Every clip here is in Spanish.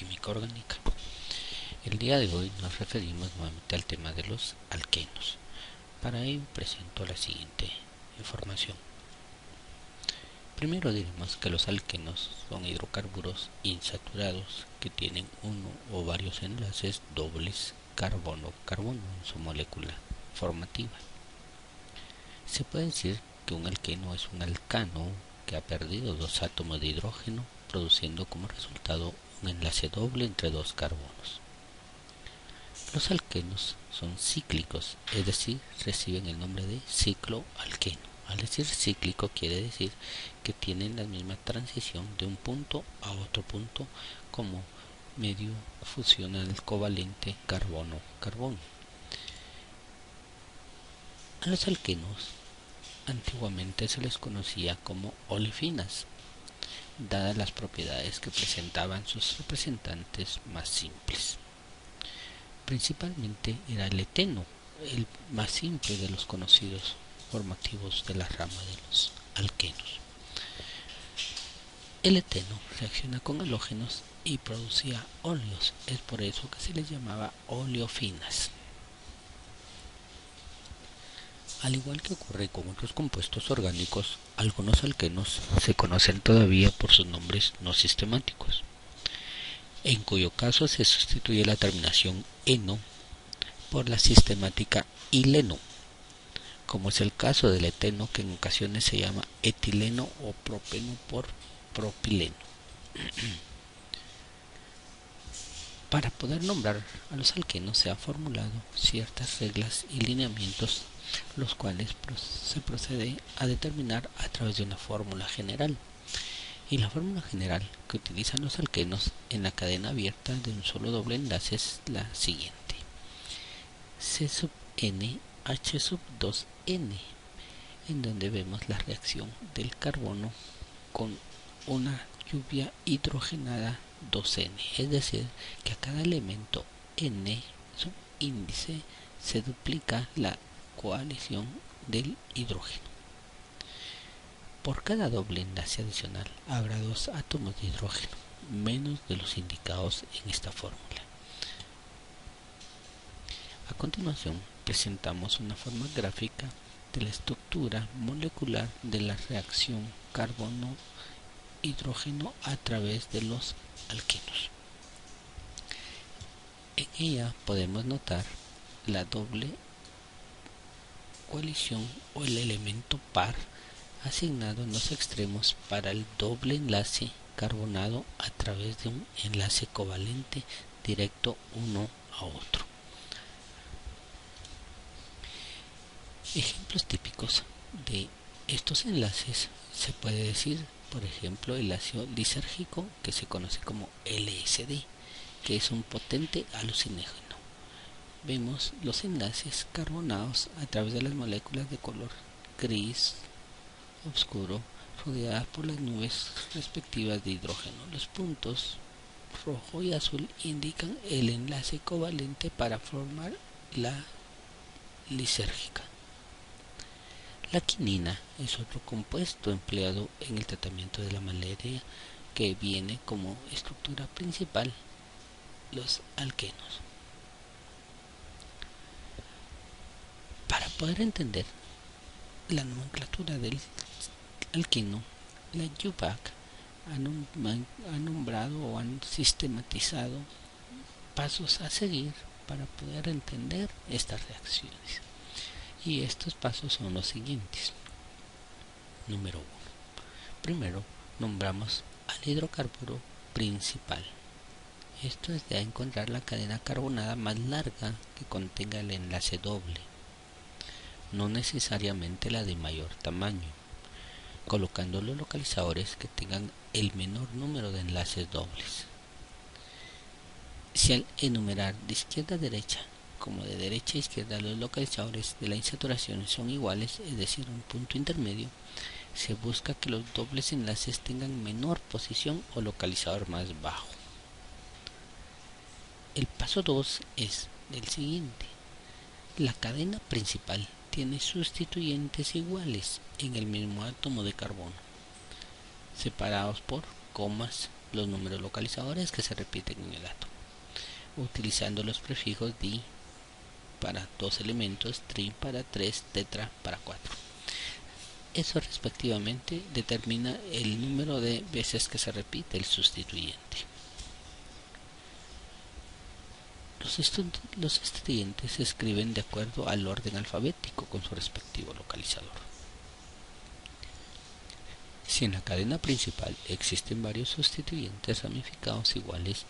química orgánica. El día de hoy nos referimos nuevamente al tema de los alquenos. Para ello presento la siguiente información. Primero diremos que los alquenos son hidrocarburos insaturados que tienen uno o varios enlaces dobles carbono-carbono en su molécula formativa. Se puede decir que un alqueno es un alcano que ha perdido dos átomos de hidrógeno, produciendo como resultado un enlace doble entre dos carbonos. Los alquenos son cíclicos, es decir, reciben el nombre de cicloalqueno. Al decir cíclico quiere decir que tienen la misma transición de un punto a otro punto como medio funcional covalente carbono-carbono. A los alquenos antiguamente se les conocía como olefinas, dadas las propiedades que presentaban sus representantes más simples. Principalmente era el eteno, el más simple de los conocidos formativos de la rama de los alquenos. El eteno reacciona con halógenos y producía óleos, es por eso que se les llamaba oleofinas. Al igual que ocurre con otros compuestos orgánicos, algunos alquenos se conocen todavía por sus nombres no sistemáticos, en cuyo caso se sustituye la terminación eno por la sistemática ileno, como es el caso del eteno, que en ocasiones se llama etileno o propeno por propileno. Para poder nombrar a los alquenos se han formulado ciertas reglas y lineamientos, los cuales se procede a determinar a través de una fórmula general. Y la fórmula general que utilizan los alquenos en la cadena abierta de un solo doble enlace es la siguiente: C sub n H sub 2n, en donde vemos la reacción del carbono con una lluvia hidrogenada 2n, es decir, que a cada elemento n subíndice se duplica la coalición del hidrógeno. Por cada doble enlace adicional habrá dos átomos de hidrógeno, menos de los indicados en esta fórmula. A continuación presentamos una forma gráfica de la estructura molecular de la reacción carbono-hidrógeno a través de los alquenos. En ella podemos notar la doble coalición o el elemento par asignado en los extremos para el doble enlace carbonado a través de un enlace covalente directo uno a otro. Ejemplos típicos de estos enlaces se puede decir, por ejemplo, el ácido lisérgico, que se conoce como LSD, que es un potente alucinógeno. Vemos los enlaces carbonados a través de las moléculas de color gris oscuro rodeadas por las nubes respectivas de hidrógeno. Los puntos rojo y azul indican el enlace covalente para formar la lisérgica. La quinina es otro compuesto empleado en el tratamiento de la malaria, que viene como estructura principal los alquenos. Para poder entender la nomenclatura del alqueno, la UPAC ha nombrado o han sistematizado pasos a seguir para poder entender estas reacciones. Y estos pasos son los siguientes. Número 1. Primero nombramos al hidrocarburo principal. Esto es de encontrar la cadena carbonada más larga que contenga el enlace doble, no necesariamente la de mayor tamaño, colocando los localizadores que tengan el menor número de enlaces dobles. Si al enumerar de izquierda a derecha como de derecha a izquierda los localizadores de la insaturación son iguales, es decir, un punto intermedio, se busca que los dobles enlaces tengan menor posición o localizador más bajo. El paso 2 es el siguiente: la cadena principal tiene sustituyentes iguales en el mismo átomo de carbono, separados por comas los números localizadores que se repiten en el átomo, utilizando los prefijos di para 2 elementos, tri para 3, tetra para 4. Eso respectivamente determina el número de veces que se repite el sustituyente. Los estudiantes se escriben de acuerdo al orden alfabético con su respectivo localizador. Si en la cadena principal existen varios sustituyentes ramificados iguales,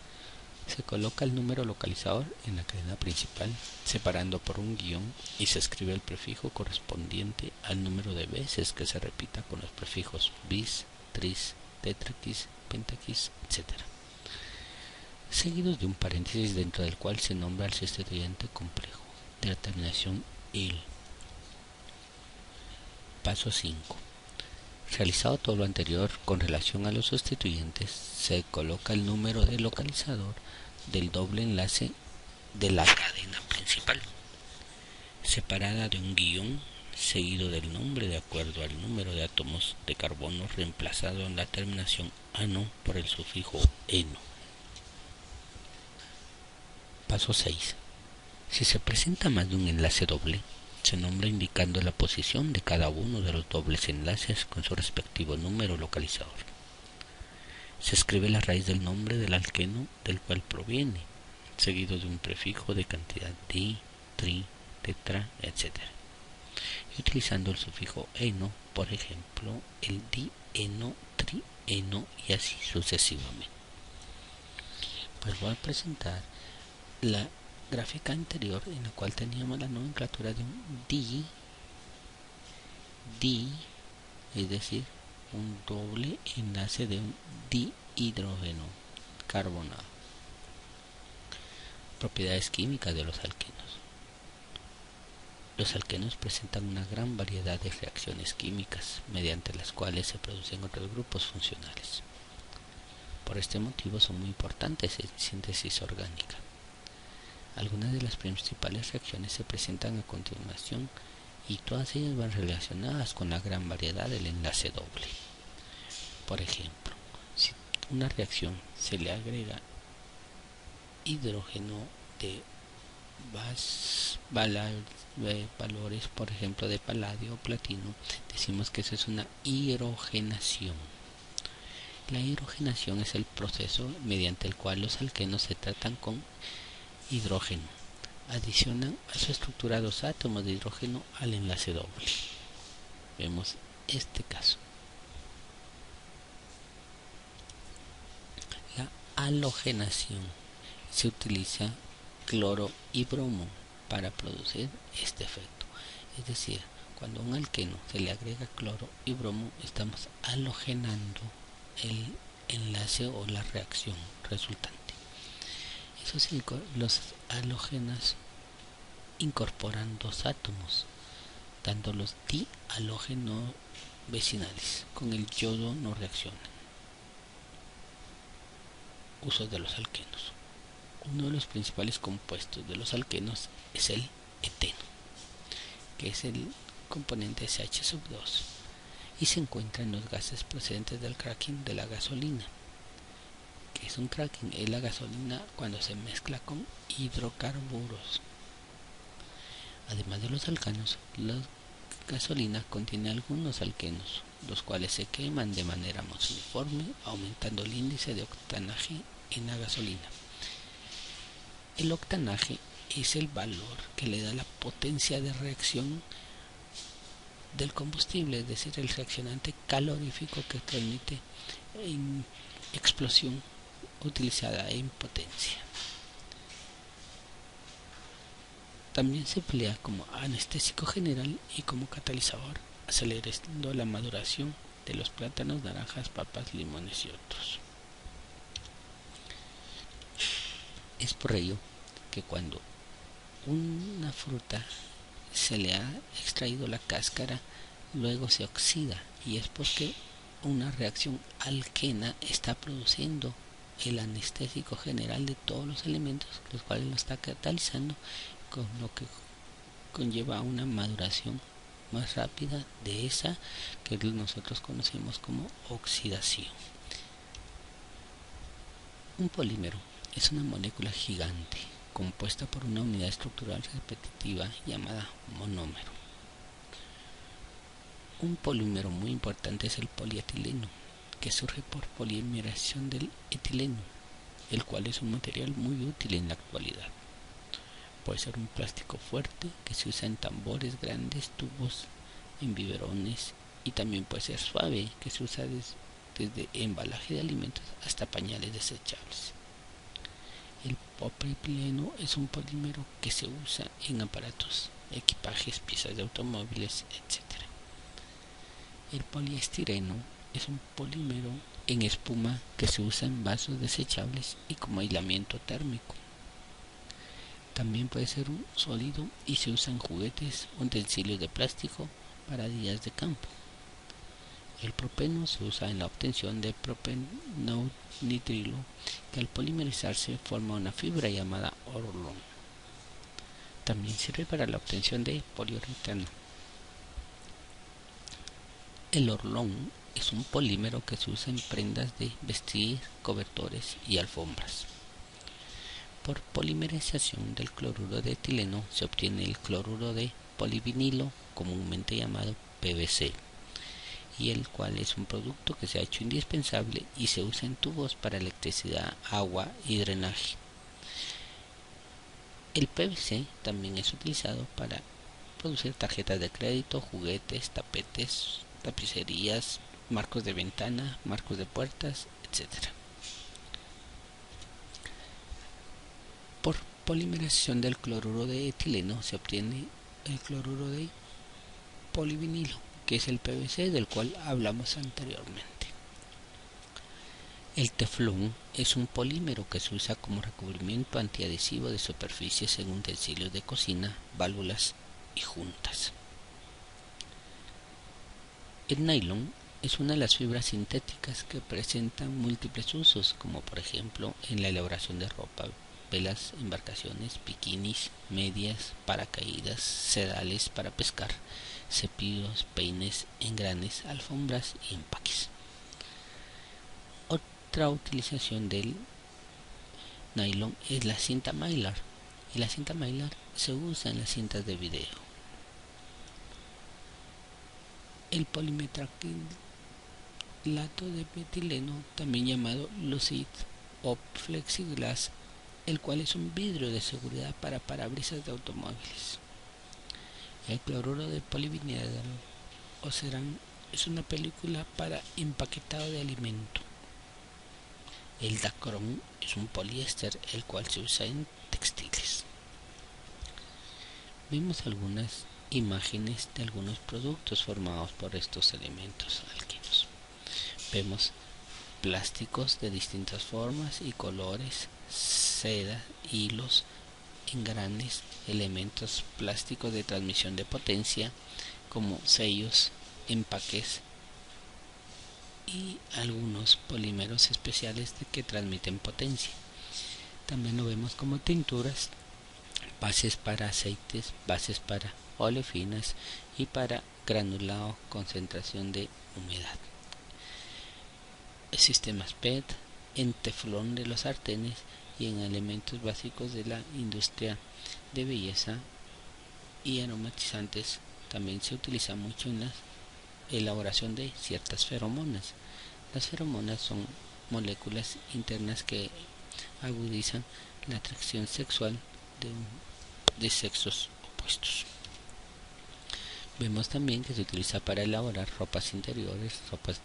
se coloca el número localizador en la cadena principal, separando por un guión, y se escribe el prefijo correspondiente al número de veces que se repita con los prefijos bis, tris, tetraquis, pentaquis, etc., seguidos de un paréntesis dentro del cual se nombra al sustituyente complejo de la terminación il. Paso 5. Realizado todo lo anterior con relación a los sustituyentes, se coloca el número de localizador del doble enlace de la cadena principal, separada de un guión, seguido del nombre de acuerdo al número de átomos de carbono reemplazado en la terminación ano por el sufijo eno. Paso 6. Si se presenta más de un enlace doble, se nombra indicando la posición de cada uno de los dobles enlaces con su respectivo número localizador. Se escribe la raíz del nombre del alqueno del cual proviene, seguido de un prefijo de cantidad di, tri, tetra, etc., y utilizando el sufijo eno, por ejemplo, el dieno, trieno y así sucesivamente. Pues voy a presentar la gráfica anterior en la cual teníamos la nomenclatura de un di, es decir, un doble enlace de un dihidrógeno carbonado. Propiedades químicas de los alquenos. Los alquenos presentan una gran variedad de reacciones químicas mediante las cuales se producen otros grupos funcionales. Por este motivo son muy importantes en síntesis orgánica. Algunas de las principales reacciones se presentan a continuación y todas ellas van relacionadas con la gran variedad del enlace doble. Por ejemplo, si a una reacción se le agrega hidrógeno de valores, por ejemplo, de paladio o platino, decimos que eso es una hidrogenación. La hidrogenación es el proceso mediante el cual los alquenos se tratan con hidrógeno, adicionan a su estructura 2 átomos de hidrógeno al enlace doble. Vemos este caso. La halogenación: se utiliza cloro y bromo para producir este efecto, es decir, cuando a un alqueno se le agrega cloro y bromo, estamos halogenando el enlace o la reacción resultante. Los halógenos incorporan 2 átomos, dando los dihalógenos vecinales. Con el yodo no reaccionan. Usos de los alquenos. Uno de los principales compuestos de los alquenos es el eteno, que es el componente SH2, y se encuentra en los gases procedentes del cracking de la gasolina. Que es un cracking? Es la gasolina cuando se mezcla con hidrocarburos. Además de los alcanos, la gasolina contiene algunos alquenos, los cuales se queman de manera más uniforme, aumentando el índice de octanaje en la gasolina. El octanaje es el valor que le da la potencia de reacción del combustible, es decir, el reaccionante calorífico que transmite en explosión utilizada en potencia. También se emplea como anestésico general y como catalizador, acelerando la maduración de los plátanos, naranjas, papas, limones y otros. Es por ello que cuando una fruta se le ha extraído la cáscara, luego se oxida, y es porque una reacción alquena está produciendo el anestésico general de todos los elementos, los cuales lo está catalizando, con lo que conlleva una maduración más rápida de esa que nosotros conocemos como oxidación. Un polímero es una molécula gigante compuesta por una unidad estructural repetitiva llamada monómero. Un polímero muy importante es el polietileno, que surge por polimerización del etileno, el cual es un material muy útil en la actualidad. Puede ser un plástico fuerte que se usa en tambores grandes, tubos, en biberones, y también puede ser suave que se usa desde embalaje de alimentos hasta pañales desechables. El polipropileno es un polímero que se usa en aparatos, equipajes, piezas de automóviles, etc. El poliestireno es un polímero en espuma que se usa en vasos desechables y como aislamiento térmico. También puede ser un sólido y se usa en juguetes, utensilios de plástico para días de campo. El propeno se usa en la obtención de propeno-nitrilo, que al polimerizarse forma una fibra llamada orlón. También sirve para la obtención de poliuretano. El orlón es un polímero que se usa en prendas de vestir, cobertores y alfombras. Por polimerización del cloruro de etileno se obtiene el cloruro de polivinilo, comúnmente llamado PVC, y el cual es un producto que se ha hecho indispensable y se usa en tubos para electricidad, agua y drenaje. El PVC también es utilizado para producir tarjetas de crédito, juguetes, tapetes, tapicerías, marcos de ventana, marcos de puertas, etc. Por polimerización del cloruro de etileno se obtiene el cloruro de polivinilo, que es el PVC del cual hablamos anteriormente. El teflón es un polímero que se usa como recubrimiento antiadhesivo de superficies en utensilios de cocina, válvulas y juntas. El nylon es una de las fibras sintéticas que presentan múltiples usos, como por ejemplo en la elaboración de ropa, velas, embarcaciones, bikinis, medias, paracaídas, sedales para pescar, cepillos, peines, engranes, alfombras y empaques. Otra utilización del nylon es la cinta mylar, y la cinta mylar se usa en las cintas de video. El polimetilacetato de metileno, también llamado Lucid o Plexiglas, el cual es un vidrio de seguridad para parabrisas de automóviles. El cloruro de polivinilo o cerán es una película para empaquetado de alimento. El dacron es un poliéster, el cual se usa en textiles. Vimos algunas imágenes de algunos productos formados por estos elementos alquilos. Vemos plásticos de distintas formas y colores, seda, hilos, engranes, elementos plásticos de transmisión de potencia como sellos, empaques y algunos polímeros especiales que transmiten potencia. También lo vemos como tinturas, bases para aceites, bases para olefinas y para granulado, concentración de humedad. Sistemas PET, en teflón de los sartenes y en elementos básicos de la industria de belleza y aromatizantes. También se utiliza mucho en la elaboración de ciertas feromonas. Las feromonas son moléculas internas que agudizan la atracción sexual de sexos opuestos. Vemos también que se utiliza para elaborar ropas interiores, ropas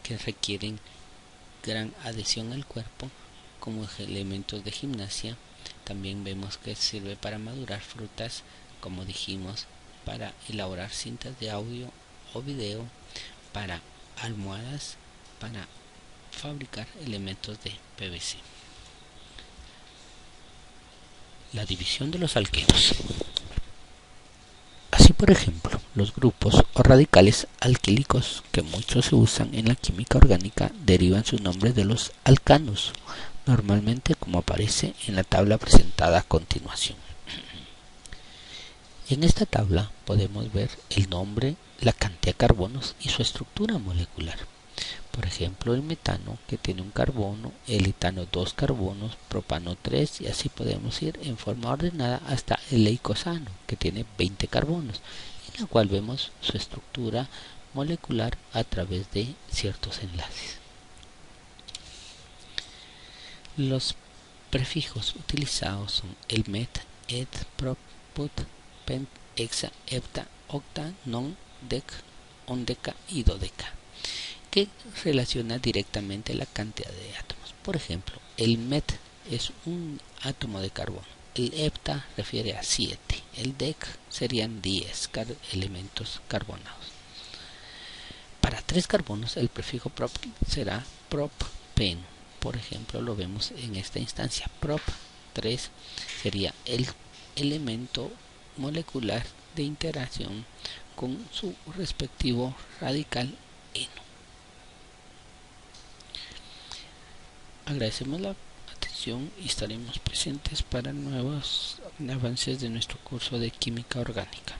que requieren gran adhesión al cuerpo, como elementos de gimnasia. También vemos que sirve para madurar frutas, como dijimos, para elaborar cintas de audio o video, para almohadas, para fabricar elementos de PVC. La división de los alquenos. Así, por ejemplo, los grupos o radicales alquílicos, que muchos se usan en la química orgánica, derivan sus nombres de los alcanos, normalmente como aparece en la tabla presentada a continuación. En esta tabla podemos ver el nombre, la cantidad de carbonos y su estructura molecular. Por ejemplo, el metano, que tiene un carbono, el etano 2 carbonos, propano 3, y así podemos ir en forma ordenada hasta el eicosano, que tiene 20 carbonos, en la cual vemos su estructura molecular a través de ciertos enlaces. Los prefijos utilizados son el met, et, prop, put, pent, hexa, hepta, octa, non, dec, ondeca y dodeca, que relaciona directamente la cantidad de átomos. Por ejemplo, el met es un átomo de carbono, el hepta refiere a 7, el dec serían 10 elementos carbonados. Para 3 carbonos el prefijo prop será propeno. Por ejemplo, lo vemos en esta instancia. Prop 3 sería el elemento molecular de interacción con su respectivo radical eno. Agradecemos la atención y estaremos presentes para nuevos avances de nuestro curso de química orgánica.